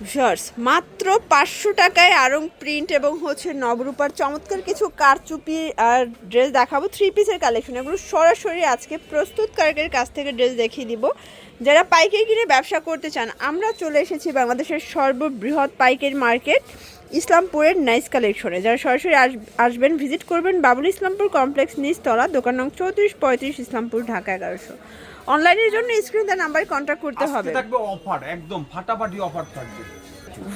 Viewers মাত্র 500 টাকায় Aarong print এবং হচ্ছে নবরূপার চমৎকার কিছু কারচুপি আর ড্রেস দেখাবো। 3 পিসের কালেকশন, এগুলো সরাসরি আজকে প্রস্তুতকারকের কাছ থেকে ড্রেস দেখিয়ে দিব। যারা পাইকারি কিনে ব্যবসা করতে চান, আমরা চলে এসেছি বাংলাদেশের সর্ববৃহৎ পাইকারি মার্কেট ইসলামপুরের নাইস কালেকশনে। যারা সরাসরি আসবেন, ভিজিট করবেন বাবুল ইসলামপুর কমপ্লেক্স নিচতলা, দোকান নং 3435, ইসলামপুর, ঢাকা 1100। অনলাইনের জন্য স্ক্রিন দেওয়া নাম্বারে কন্ট্যাক্ট করতে হবে। আজকে থাকবে অফার, একদম ফাটাফাটি অফার থাকবে।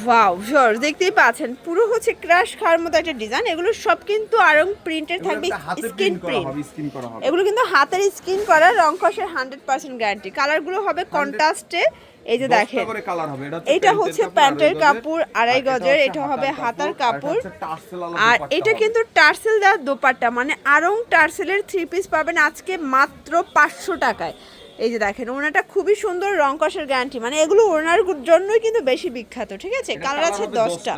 ওয়াও ভিউয়ার্স, দেখতেই পাচ্ছেন পুরো হচ্ছে ক্রাশ খাওয়ার মতো একটা ডিজাইন। এগুলো সব কিন্তু আরং প্রিন্টের থাকবে, স্ক্রিন প্রিন্ট। এগুলো কিন্তু হাতের স্ক্রিন করা, রং কষের 100% গ্যারান্টি। কালারগুলো হবে কন্ট্রাস্টে। এই যে দেখেন, এটা হচ্ছে প্যান্টের কাপড় 2.5 গজের, এটা হবে হাতার কাপড়, আর এটা কিন্তু টার্সেল দেওয়া দোপাট্টা, মানে আরং টার্সেলের 3 পিস পাবেন আজকে মাত্র 500 টাকায়। এই যে দেখেন, ওড়নাটা খুবই সুন্দর, রং কষের গ্যারান্টি, মানে এগুলো ওড়নার জন্যই কিন্তু বেশি বিখ্যাত। ঠিক আছে, কালার আছে 10টা।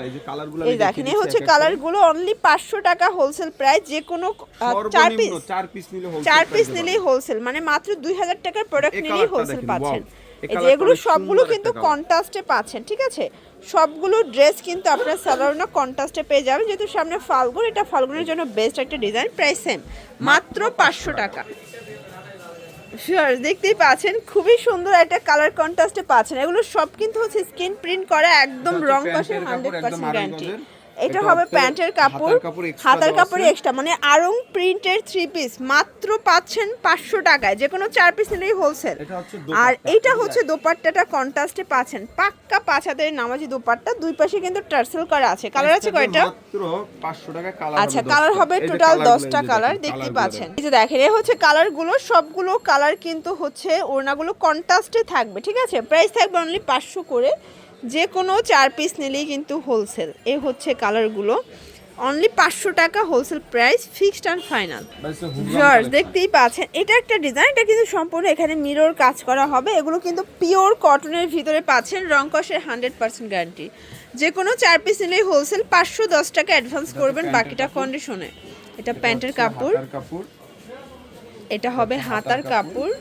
এই দেখেন, এই হচ্ছে কালারগুলো, অনলি 500 টাকা হোলসেল প্রাইস। যে কোনো 4 পিস নিলেই হোলসেল, মানে মাত্র 2000 টাকার প্রোডাক্ট নিলেই হোলসেল পাচ্ছেন। এই যে এগুলো সবগুলো কিন্তু কন্ট্রাস্টে পাচ্ছেন। ঠিক আছে, সবগুলো ড্রেস কিন্তু আপনার সালোয়ার কন্ট্রাস্টে পেয়ে যাবেন, যেহেতু সামনে ফাল্গুন, এটা ফাল্গুনের জন্য বেস্ট একটা ডিজাইন। প্রাইস সেম, মাত্র 500 টাকা। ভিউয়ার্স দেখতেই পাচ্ছেন, খুবই সুন্দর একটা কালার কন্ট্রাস্টে পাচ্ছেন। এগুলো সব কিন্তু হচ্ছে স্ক্রিন প্রিন্ট করা, একদম রং কষের 100% গ্যারান্টি। এটা হবে প্যান্টের কাপড়, হাতার কাপড় এক্সট্রা, মানে আরং প্রিন্টের 3 পিস মাত্র পাচ্ছেন 500 টাকায়। যে কোনো 4 পিস নিলেই হোলসেল। আর এইটা হচ্ছে দোপাট্টাটা কন্ট্রাস্টে পাচ্ছেন, পাক্কা 5 হাতের নামাজি দোপাট্টা, দুই পাশে কিন্তু টার্সেল করা আছে। কালার আছে কয়টা? মাত্র 500 টাকা কালার। আচ্ছা, কালার হবে টোটাল 10টা কালার, দেখতে পাচ্ছেন। এই যে দেখেন, এই হচ্ছে কালারগুলো, সবগুলো কালার কিন্তু হচ্ছে ওড়নাগুলো কন্ট্রাস্টে থাকবে। ঠিক আছে, প্রাইস থাকবে অনলি 500 করে। যে কোনো 4 পিস নিলেই কিন্তু হোলসেল। এই হচ্ছে কালারগুলো, অনলি 500 টাকা wholesale price, fixed and final. Viewers দেখতেই পাচ্ছেন, এটা একটা ডিজাইন, এটা কিন্তু সম্পূর্ণ এখানে মিরর কাজ করা হবে। এগুলো কিন্তু পিওর কটনের ভিতরে পাচ্ছেন, রং কষের 100% গ্যারান্টি। যে কোনো 4 পিস নিলেই হোলসেল। 510 টাকা অ্যাডভান্স করবেন, বাকিটা কন্ডিশনে। এটা প্যান্টের কাপড়, এটা হবে হাতার কাপড়,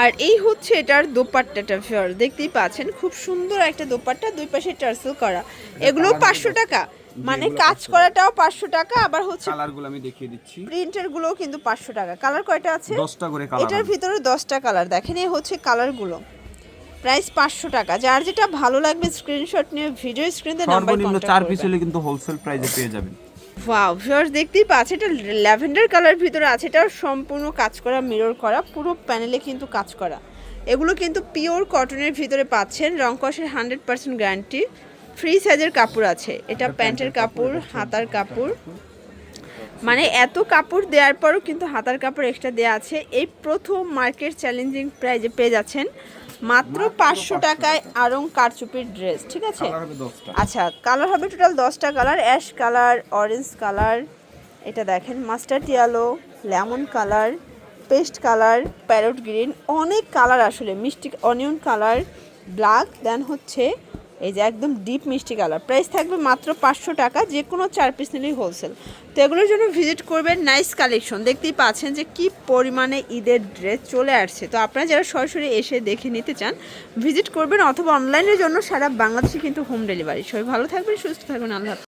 আর এই হচ্ছে এটার দোপাট্টাটা। ভিউয়ার্স দেখতেই পাচ্ছেন, খুব সুন্দর একটা দোপাট্টা, দুই পাশে টার্সেল করা। এগুলো 500 টাকা, মানে কাজ করাটাও 500 টাকা, আবার হচ্ছে কালারগুলো আমি দেখিয়ে দিচ্ছি। প্রিন্টার গুলো কিন্তু 500 টাকা। কালার কয়টা আছে? 10টা করে কালার। এটার ভিতরে 10টা কালার। দেখেন, এই হচ্ছে কালারগুলো, প্রাইস 500 টাকা। যার যেটা ভালো লাগবে স্ক্রিনশট নিয়ে ভিডিও স্ক্রিনে নাম্বার কন্টাক্ট করবেন। 4 পিস হলে কিন্তু হোলসেল প্রাইসে পেয়ে যাবেন। ওয়াও ভিউয়ার্স দেখতেই পাচ্ছেন, এটা ল্যাভেন্ডার কালার ভিতরে আছে, এটা সম্পূর্ণ কাজ করা, মিরর করা, পুরো প্যানেলে কিন্তু কাজ করা। এগুলো কিন্তু পিওর কটনের ভিতরে পাচ্ছেন, রং কষের 100% গ্যারান্টি। ফ্রি সাইজের কাপড় আছে। এটা প্যান্টের কাপড়, হাতার কাপড়, মানে এত কাপড় দেওয়ার পরও কিন্তু হাতার কাপড় এক্সট্রা দেওয়া আছে। এই প্রথম মার্কেট চ্যালেঞ্জিং প্রাইজে পেয়ে যাচ্ছেন মাত্র 500 টাকায় আরং কারচুপির ড্রেস। ঠিক আছে, আচ্ছা কালার হবে টোটাল 10টা colour, ash colour, orange colour, এটা দেখেন mustard yellow, lemon colour, paste colour, parrot green, অনেক কালার আসলে, মিষ্টি অনিয়ন কালার, ব্ল্যাক, দেন হচ্ছে এই যে একদম ডিপ মিষ্টি কালার। প্রাইস থাকবে মাত্র 500 টাকা। যে কোনো 4 পিস নিলেই হোলসেল। তো এগুলোর জন্য ভিজিট করবেন নাইস কালেকশন। দেখতেই পাচ্ছেন যে কি পরিমাণে ঈদের ড্রেস চলে আসছে। তো আপনারা যারা সরাসরি এসে দেখে নিতে চান, ভিজিট করবেন, অথবা অনলাইনের জন্য সারা বাংলাদেশে কিন্তু হোম ডেলিভারি। সবাই ভালো থাকবেন, সুস্থ থাকবেন, আল্লাহ।